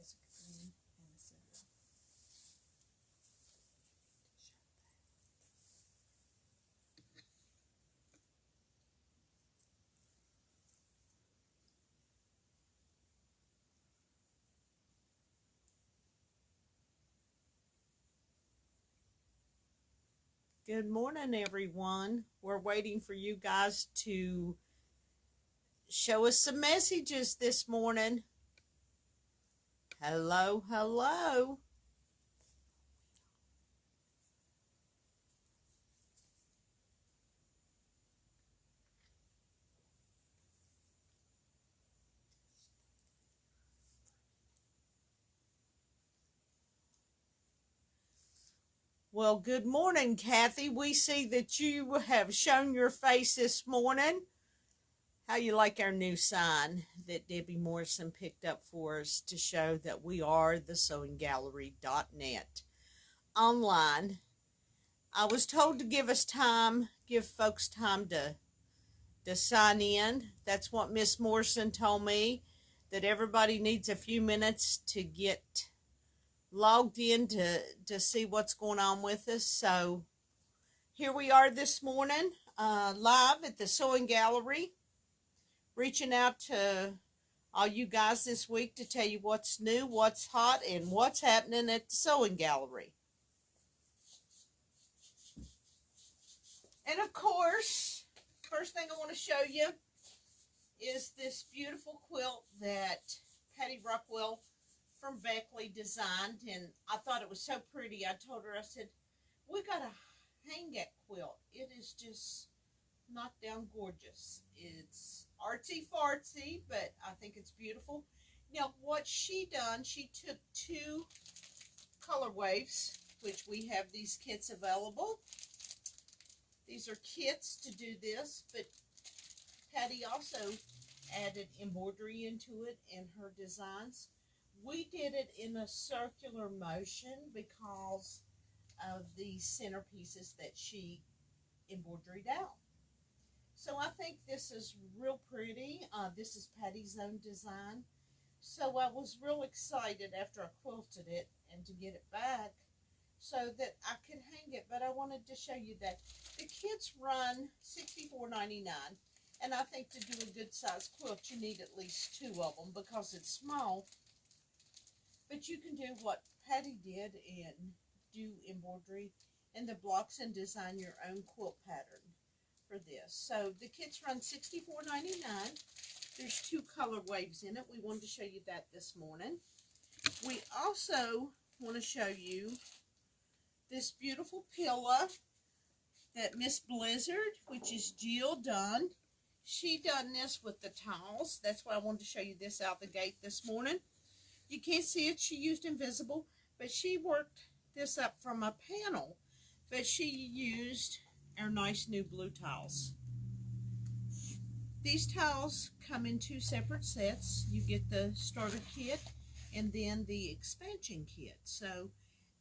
Jessica Green and the cereal. Good morning, everyone. We're waiting for you guys to show us some messages this morning. Hello, hello. Well, good morning, Kathy. We see that you have shown your face this morning. How you like our new sign that Debbie Morrison picked up for us to show that we are the sewinggallery.net online. I was told to give folks time to sign in. That's what Miss Morrison told me, that everybody needs a few minutes to get logged in to see what's going on with us. So here we are this morning, live at the Sewing Gallery, reaching out to all you guys this week to tell you what's new, what's hot, and what's happening at the Sewing Gallery. And of course, first thing I want to show you is this beautiful quilt that Patty Rockwell from Beckley designed, and I thought it was so pretty. I told her, I said, we got to hang that quilt. It is just knocked down gorgeous. It's artsy fartsy, but I think it's beautiful. Now, what she done, she took two color waves, which we have these kits available. These are kits to do this, but Patty also added embroidery into it in her designs. We did it in a circular motion because of the centerpieces that she embroidered out. So I think this is real pretty. This is Patty's own design. So I was real excited after I quilted it and to get it back so that I could hang it. But I wanted to show you that the kits run $64.99. And I think to do a good size quilt, you need at least two of them because it's small. But you can do what Patty did and do embroidery in the blocks and design your own quilt pattern for this. So the kits run $64.99. There's two color waves in it. We wanted to show you that this morning. We also want to show you this beautiful pillow that Miss Blizzard, which is Jill, done. She done this with the towels. That's why I wanted to show you this out the gate this morning. You can't see it. She used invisible, but she worked this up from a panel. But she used our nice new blue towels. These towels come in two separate sets. You get the starter kit and then the expansion kit. So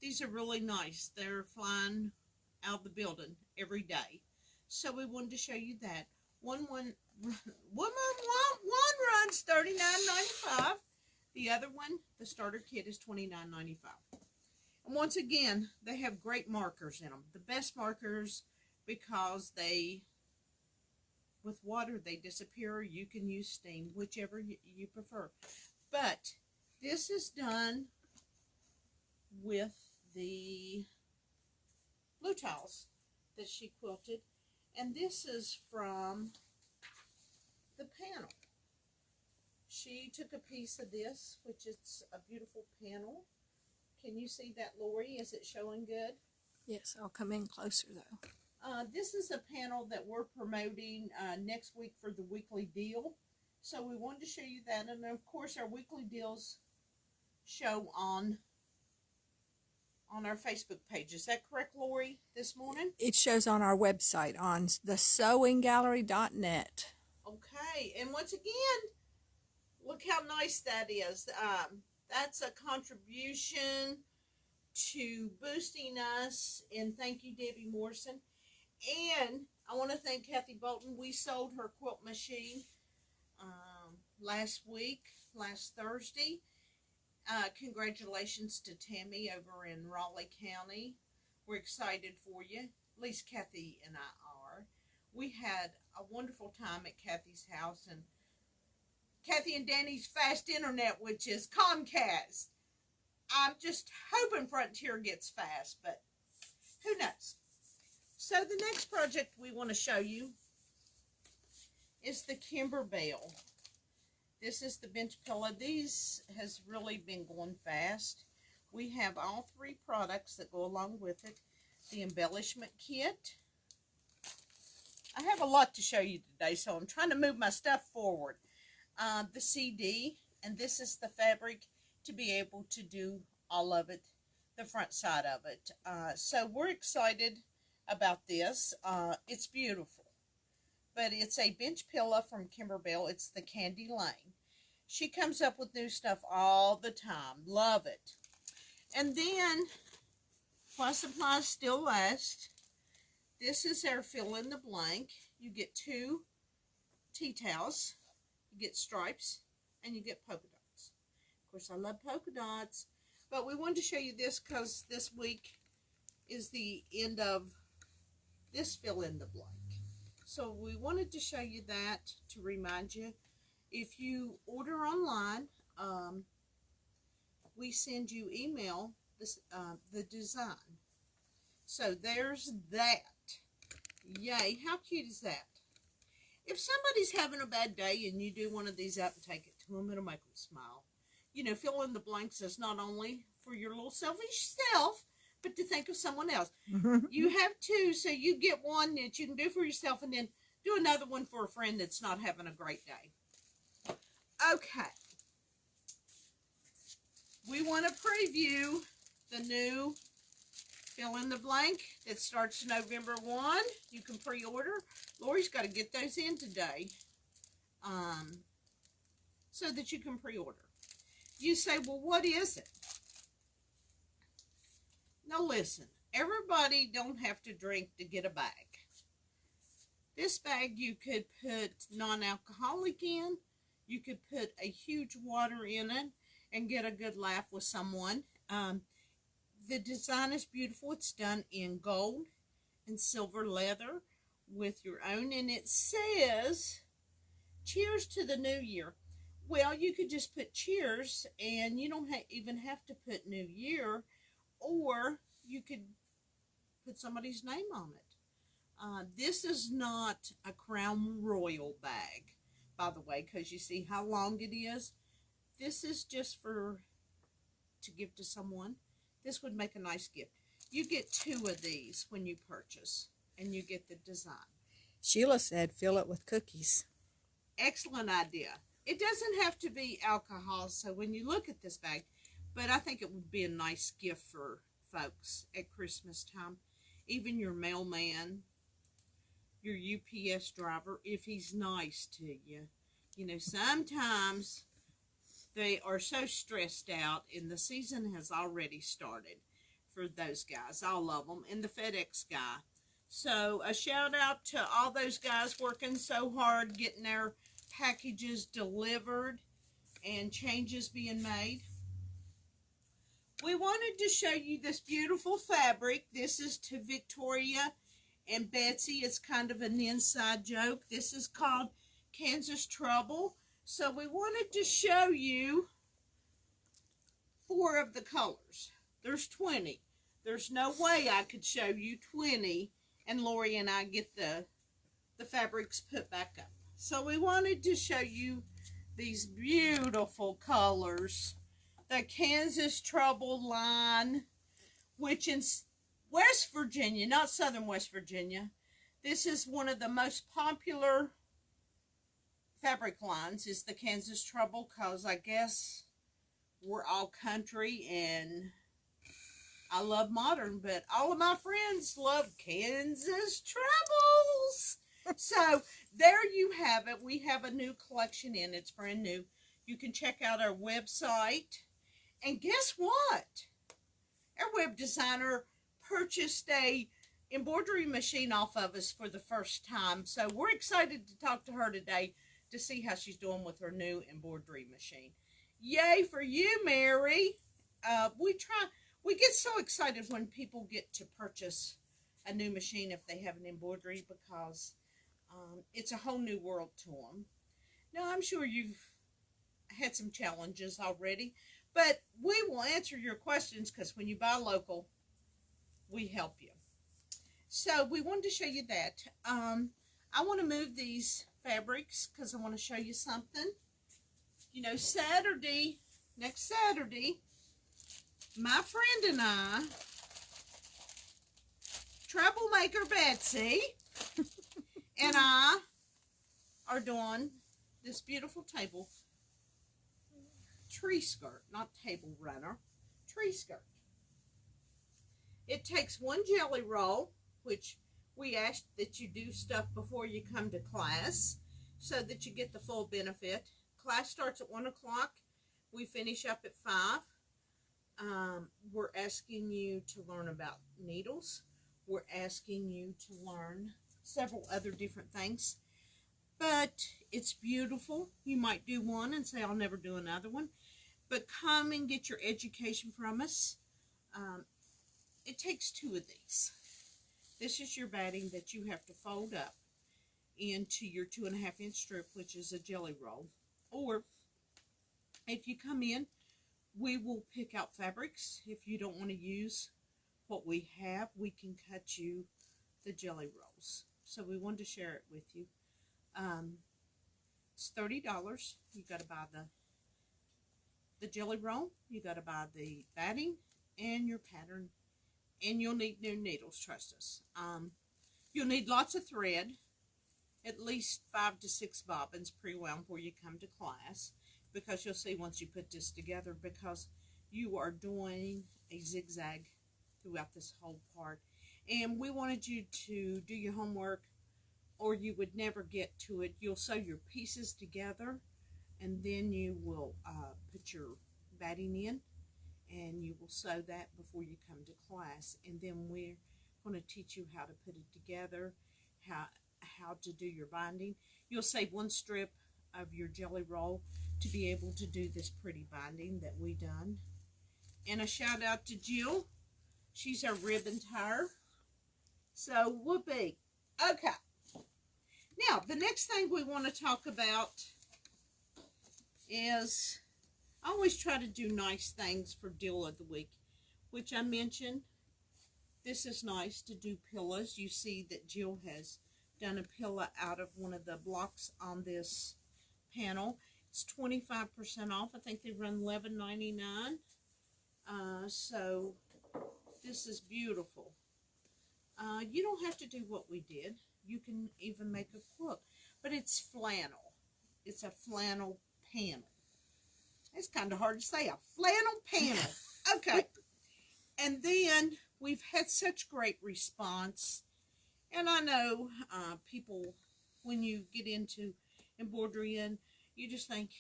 these are really nice. They're flying out the building every day. So we wanted to show you that. One runs $39.95. The other one, the starter kit, is $29.95. And once again, they have great markers in them. The best markers because with water, they disappear. You can use steam, whichever you prefer. But this is done with the blue towels that she quilted. And this is from the panel. She took a piece of this, which is a beautiful panel. Can you see that, Lori? Is it showing good? Yes, I'll come in closer though. This is a panel that we're promoting next week for the weekly deal. So we wanted to show you that. And of course, our weekly deals show on our Facebook page. Is that correct, Lori, this morning? It shows on our website on the sewinggallery.net. Okay. And once again, look how nice that is. That's a contribution to boosting us. And thank you, Debbie Morrison. And I want to thank Kathy Bolton. We sold her quilt machine last Thursday. Congratulations to Tammy over in Raleigh County. We're excited for you. At least Kathy and I are. We had a wonderful time at Kathy's house, and Kathy and Danny's fast internet, which is Comcast. I'm just hoping Frontier gets fast, but who knows? So the next project we want to show you is the Kimber Bale. This is the bench pillow. These has really been going fast. We have all three products that go along with it. The Embellishment Kit. I have a lot to show you today, so I'm trying to move my stuff forward. The CD, and this is the fabric to be able to do all of it, the front side of it. So we're excited about this. It's beautiful. But it's a bench pillow from Kimber Bale. It's the Candy Lane. She comes up with new stuff all the time. Love it. And then, while supplies still last, this is our fill in the blank. You get 2 tea towels, you get stripes, and you get polka dots. Of course, I love polka dots, but we wanted to show you this because this week is the end of this fill in the blank. So we wanted to show you that to remind you, if you order online, we send you email this, the design. So there's that. Yay, how cute is that? If somebody's having a bad day and you do one of these out and take it to them, it'll make them smile. You know, fill in the blanks is not only for your little selfish self, but to think of someone else. You have 2, so you get one that you can do for yourself, and then do another one for a friend that's not having a great day. Okay. We want to preview the new fill in the blank that starts November 1. You can pre-order. Lori's got to get those in today, so that you can pre-order. You say, well, what is it? Now listen, everybody don't have to drink to get a bag. This bag you could put non-alcoholic in. You could put a huge water in it and get a good laugh with someone. The design is beautiful. It's done in gold and silver leather with your own. And it says, cheers to the new year. Well, you could just put cheers, and you don't even have to put new year. Or you could put somebody's name on it. This is not a Crown Royal bag, by the way, because you see how long it is. This is just to give to someone. This would make a nice gift. You get 2 of these when you purchase, and you get the design. Sheila said fill it with cookies. Excellent idea. It doesn't have to be alcohol, so when you look at this bag, but I think it would be a nice gift for folks at Christmas time. Even your mailman, your UPS driver, if he's nice to you. You know, sometimes they are so stressed out, and the season has already started for those guys, all of them, and the FedEx guy. So a shout out to all those guys working so hard getting their packages delivered and changes being made. We wanted to show you this beautiful fabric. This is to Victoria and Betsy. It's kind of an inside joke. This is called Kansas Trouble. So we wanted to show you 4 of the colors. There's 20. There's no way I could show you 20 and Lori and I get the fabrics put back up. So we wanted to show you these beautiful colors. The Kansas Trouble line, which in West Virginia, not Southern West Virginia, this is one of the most popular fabric lines, is the Kansas Trouble, because I guess we're all country and I love modern, but all of my friends love Kansas Troubles. So there you have it. We have a new collection in. It's brand new. You can check out our website. And guess what? Our web designer purchased a embroidery machine off of us for the first time. So we're excited to talk to her today to see how she's doing with her new embroidery machine. Yay for you, Mary. We get so excited when people get to purchase a new machine if they have an embroidery, because it's a whole new world to them. Now, I'm sure you've had some challenges already, but we will answer your questions, because when you buy local, we help you. So we wanted to show you that. I want to move these fabrics because I want to show you something. You know, next Saturday, my friend and I, Troublemaker Betsy, and I are doing this beautiful table tree skirt, not table runner, tree skirt. It takes one jelly roll, which we ask that you do stuff before you come to class so that you get the full benefit. Class starts at 1 o'clock. We finish up at 5. We're asking you to learn about needles. We're asking you to learn several other different things. But it's beautiful. You might do one and say, I'll never do another one. But come and get your education from us. It takes 2 of these. This is your batting that you have to fold up into your 2.5-inch strip, which is a jelly roll. Or if you come in, we will pick out fabrics. If you don't want to use what we have, we can cut you the jelly rolls. So we wanted to share it with you. It's $30. You got to buy the jelly roll. You got to buy the batting and your pattern. And you'll need new needles, trust us. You'll need lots of thread, at least 5 to 6 bobbins pre-wound before you come to class, because you'll see once you put this together, because you are doing a zigzag throughout this whole part. And we wanted you to do your homework, or you would never get to it. You'll sew your pieces together, and then you will put your batting in, and you will sew that before you come to class. And then we're going to teach you how to put it together, how to do your binding. You'll save 1 strip of your jelly roll to be able to do this pretty binding that we done. And a shout out to Jill. She's our ribbon tire. So, whoopee. Okay. Now, the next thing we want to talk about is, I always try to do nice things for Deal of the Week, which I mentioned. This is nice to do pillows. You see that Jill has done a pillow out of one of the blocks on this panel. It's 25% off. I think they run $11.99. So this is beautiful. You don't have to do what we did. You can even make a quilt, but it's flannel. It's a flannel panel. It's kind of hard to say, a flannel panel. Okay. And then we've had such great response. And I know people, when you get into embroidery, and you just think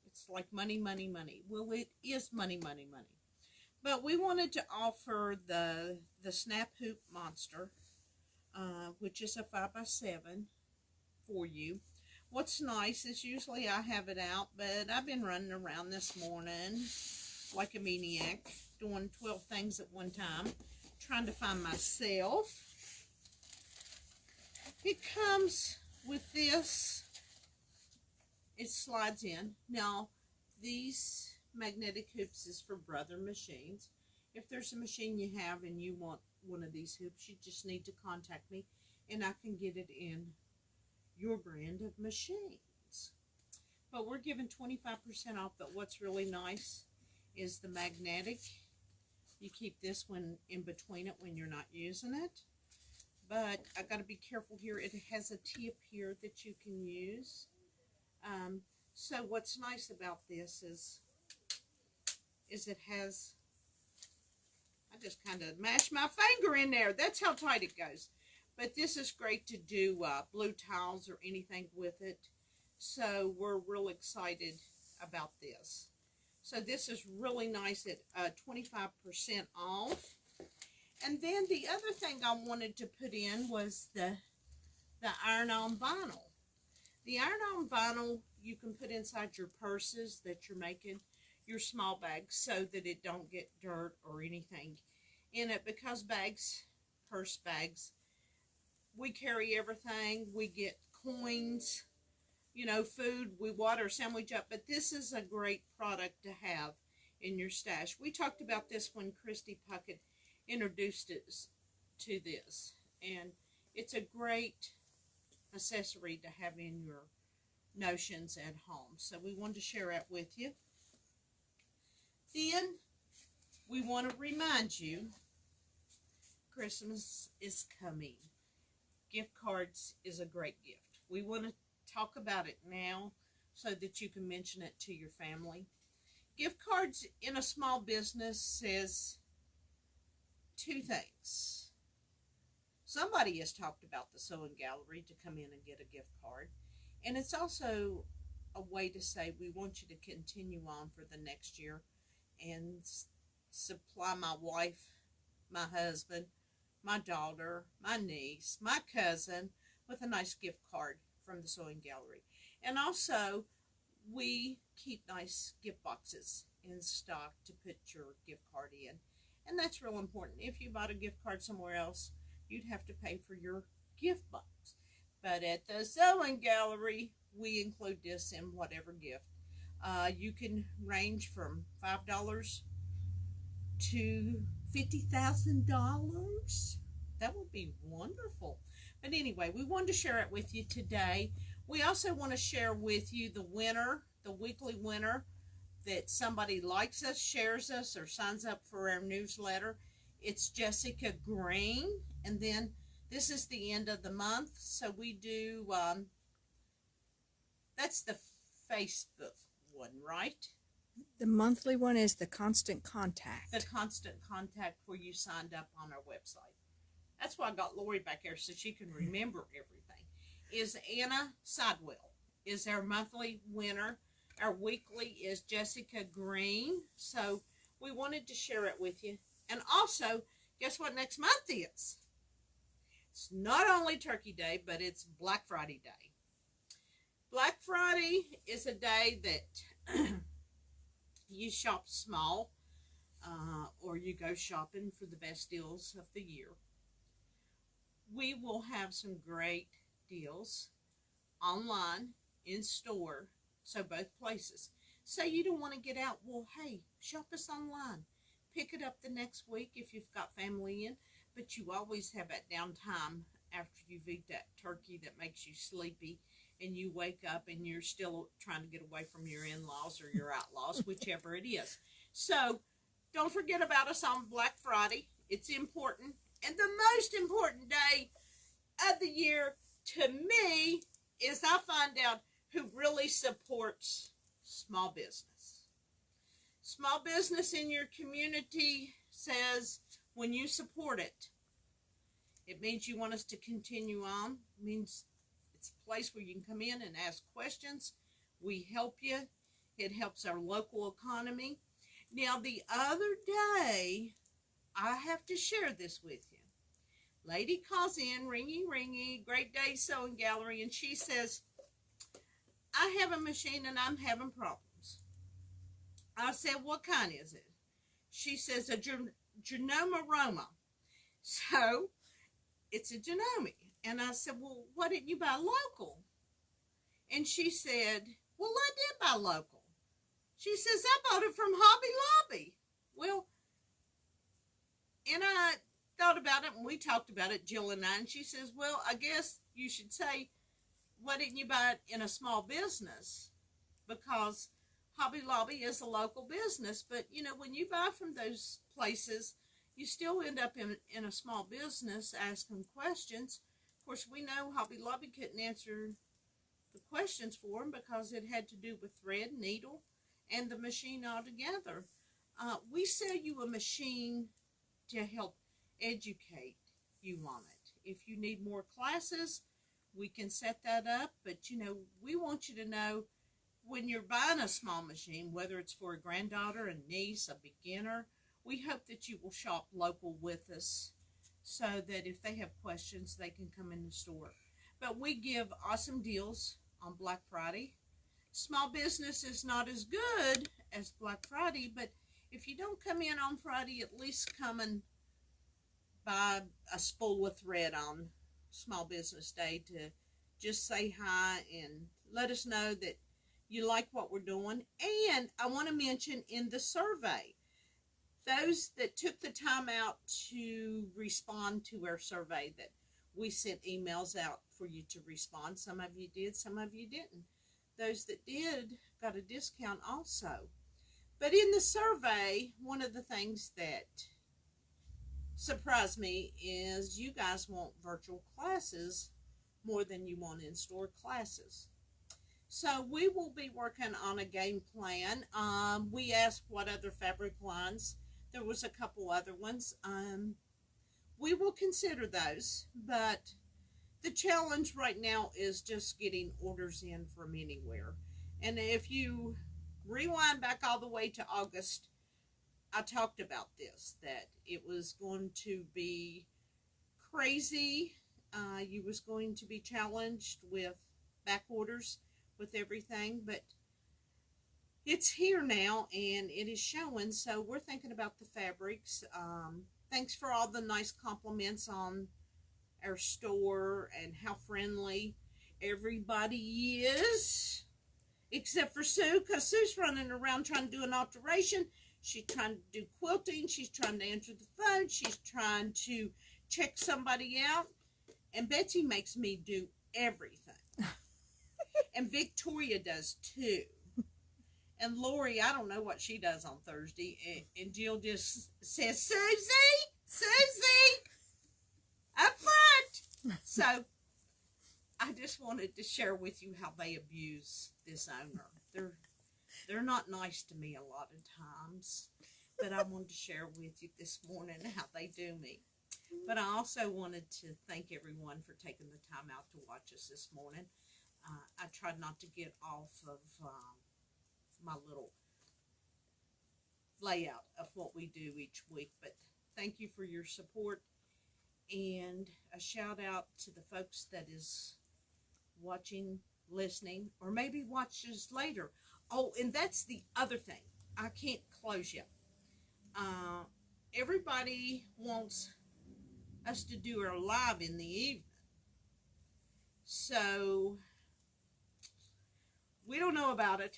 it's like money, money, money. Well, it is money, money, money. But we wanted to offer the Snap Hoop Monster, which is a 5x7 for you. What's nice is usually I have it out, but I've been running around this morning like a maniac, doing 12 things at one time, trying to find myself. It comes with this. It slides in. Now, these magnetic hoops is for Brother machines. If there's a machine you have and you want one of these hoops, you just need to contact me, and I can get it in your brand of machines. But we're giving 25% off. But what's really nice is the magnetic. You keep this one in between it when you're not using it. But I got to be careful here. It has a tip here that you can use. So what's nice about this is it has, I just kind of mashed my finger in there. That's how tight it goes. But this is great to do blue tiles or anything with it. So we're real excited about this. So this is really nice at 25% off. And then the other thing I wanted to put in was the iron-on vinyl. The iron-on vinyl you can put inside your purses that you're making. your small bags so that it don't get dirt or anything in it, because bags, purse bags, we carry everything. We get coins, you know, food, we water sandwich up, but this is a great product to have in your stash. We talked about this when Christy Puckett introduced us to this, and it's a great accessory to have in your notions at home. So we wanted to share it with you. Then we want to remind you, Christmas is coming. Gift cards is a great gift. We want to talk about it now so that you can mention it to your family. Gift cards in a small business says two things. Somebody has talked about the sewing gallery to come in and get a gift card. And it's also a way to say we want you to continue on for the next year and supply my wife, my husband, my daughter, my niece, my cousin with a nice gift card from the sewing gallery. And also, we keep nice gift boxes in stock to put your gift card in. And that's real important. If you bought a gift card somewhere else, you'd have to pay for your gift box. But at the sewing gallery, we include this in whatever gift. You can range from $5 to $50,000. That would be wonderful. But anyway, we wanted to share it with you today. We also want to share with you the winner, the weekly winner, that somebody likes us, shares us, or signs up for our newsletter. It's Jessica Green. And then this is the end of the month. So we do, that's the Facebook one, right? The monthly one is the Constant Contact. The Constant Contact, where you signed up on our website. That's why I got Lori back here, so she can remember everything. Is Anna Sidewell is our monthly winner. Our weekly is Jessica Green. So we wanted to share it with you. And also, guess what next month is? It's not only Turkey Day, but it's Black Friday Day. Black Friday is a day that you shop small, or you go shopping for the best deals of the year. We will have some great deals online, in store, so both places. Say you don't want to get out, well, hey, shop us online. Pick it up the next week if you've got family in, but you always have that downtime after you've eaten that turkey that makes you sleepy, and you wake up and you're still trying to get away from your in-laws or your outlaws, whichever it is. So don't forget about us on Black Friday. It's important. And the most important day of the year to me is I find out who really supports small business. Small business in your community says when you support it, it means you want us to continue on. It means it's a place where you can come in and ask questions. We help you. It helps our local economy. Now, the other day, I have to share this with you. Lady calls in, ringy, ringy, Great Day Sewing Gallery, and she says, I have a machine and I'm having problems. I said, what kind is it? She says, a Genoma Roma. So, it's a Genome. And I said, well, why didn't you buy local? And she said, well, I did buy local. She says, I bought it from Hobby Lobby. Well, and I thought about it, and we talked about it, Jill and I, and she says, well, I guess you should say, why didn't you buy it in a small business? Because Hobby Lobby is a local business, but, you know, when you buy from those places, you still end up in a small business asking questions. Of course, we know Hobby Lobby couldn't answer the questions for them because it had to do with thread, needle, and the machine altogether. We sell you a machine to help educate you on it. If you need more classes, we can set that up, but you know, we want you to know when you're buying a small machine, whether it's for a granddaughter, a niece, a beginner, we hope that you will shop local with us so that if they have questions, they can come in the store. But we give awesome deals on Black Friday. small business is not as good as Black Friday, but if you don't come in on Friday, at least come and buy a spool of thread on Small Business Day to just say hi and let us know that you like what we're doing. And I want to mention in the survey, those that took the time out to respond to our survey, that we sent emails out for you to respond. Some of you did, some of you didn't. Those that did got a discount also. But in the survey, one of the things that surprised me is you guys want virtual classes more than you want in-store classes. So we will be working on a game plan. We asked what other fabric lines. There was a couple other ones. We will consider those, but the challenge right now is just getting orders in from anywhere. And if you rewind back all the way to August, I talked about this, that it was going to be crazy. You was going to be challenged with back orders with everything, but it's here now and it is showing. So we're thinking about the fabrics. Thanks for all the nice compliments on our store and how friendly everybody is, except for Sue, because Sue's running around trying to do an alteration. She's trying to do quilting. She's trying to answer the phone. She's trying to check somebody out. And Betsy makes me do everything. And Victoria does too. And Lori, I don't know what she does on Thursday. And Jill just says, Susie, up front. So I just wanted to share with you how they abuse this owner. They're not nice to me a lot of times, but I wanted to share with you this morning how they do me. But I also wanted to thank everyone for taking the time out to watch us this morning. I tried not to get off of my little layout of what we do each week, but thank you for your support, and a shout out to the folks that is watching, listening, or maybe watches later. Oh, and that's the other thing. I can't close yet. Everybody wants us to do our live in the evening. So we don't know about it.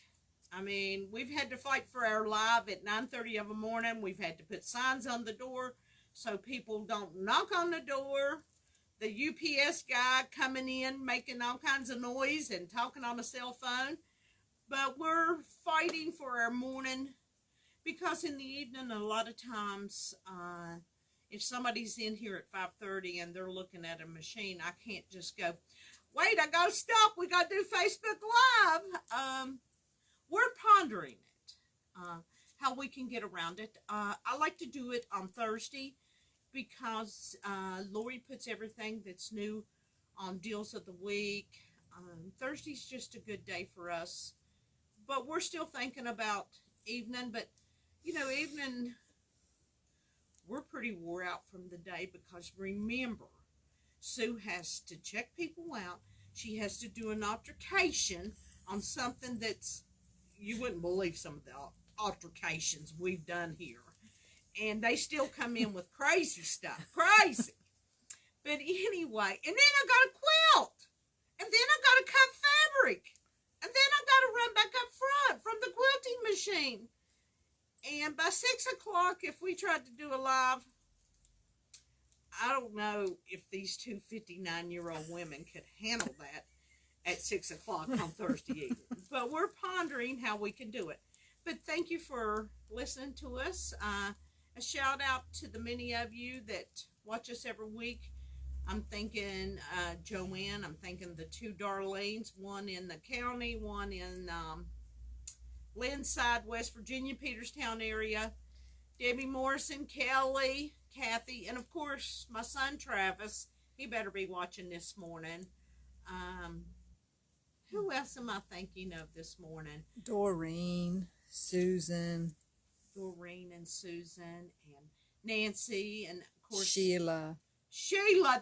I mean, we've had to fight for our live at 9:30 in the morning. We've had to put signs on the door so people don't knock on the door. The UPS guy coming in, making all kinds of noise and talking on a cell phone. But we're fighting for our morning, because in the evening, a lot of times, if somebody's in here at 5:30 and they're looking at a machine, I can't just go, wait, I gotta stop. We gotta do Facebook Live. We're pondering it, how we can get around it. I like to do it on Thursday because Lori puts everything that's new on Deals of the Week. Thursday's just a good day for us. But we're still thinking about evening. But, you know, evening, we're pretty wore out from the day because, remember, Sue has to check people out. She has to do an altercation on something that's, you wouldn't believe some of the altercations we've done here. And they still come in with crazy stuff. Crazy. But anyway, and then I got a quilt. And then I got to cut fabric. And then I got to run back up front from the quilting machine. And by 6 o'clock, if we tried to do a live, I don't know if these two 59-year-old women could handle that at 6 o'clock on Thursday evening. But we're pondering how we can do it. But thank you for listening to us. A shout out to the many of you that watch us every week. I'm thinking Joanne. I'm thinking the two Darlenes, one in the county, one in Linside, West Virginia, Peterstown area. Debbie Morrison, Kelly, Kathy, and of course my son Travis. He better be watching this morning. Who else am I thinking of this morning? Doreen, Susan, and Susan, and Nancy, and of course Sheila,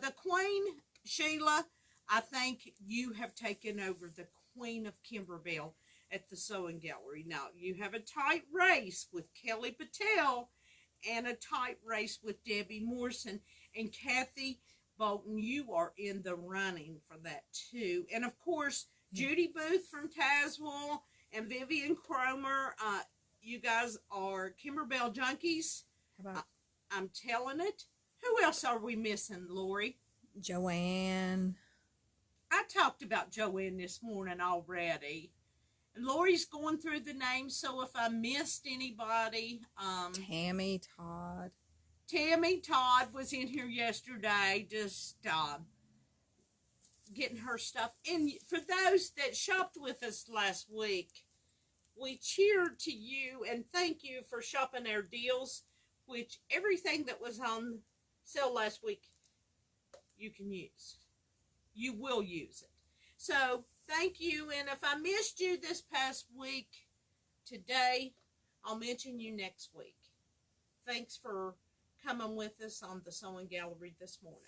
the Queen. Sheila, I think you have taken over the Queen of Kimber Bale. at the Sewing Gallery. Now, you have a tight race with Kelly Patel and a tight race with Debbie Morrison. And Kathy Bolton, you are in the running for that too. And of course, Judy Booth from Tazewell and Vivian Cromer, you guys are Kimberbell junkies. How about I'm telling it. Who else are we missing, Lori? Joanne? I talked about Joanne this morning already. And Lori's going through the names, so if I missed anybody, Tammy Todd. Tammy Todd was in here yesterday, just getting her stuff. And for those that shopped with us last week, we cheered to you and thank you for shopping our deals, which everything that was on sale last week, you can use. You will use it. So, thank you. And if I missed you this past week, today, I'll mention you next week. Thanks for coming with us on the Sewing Gallery this morning.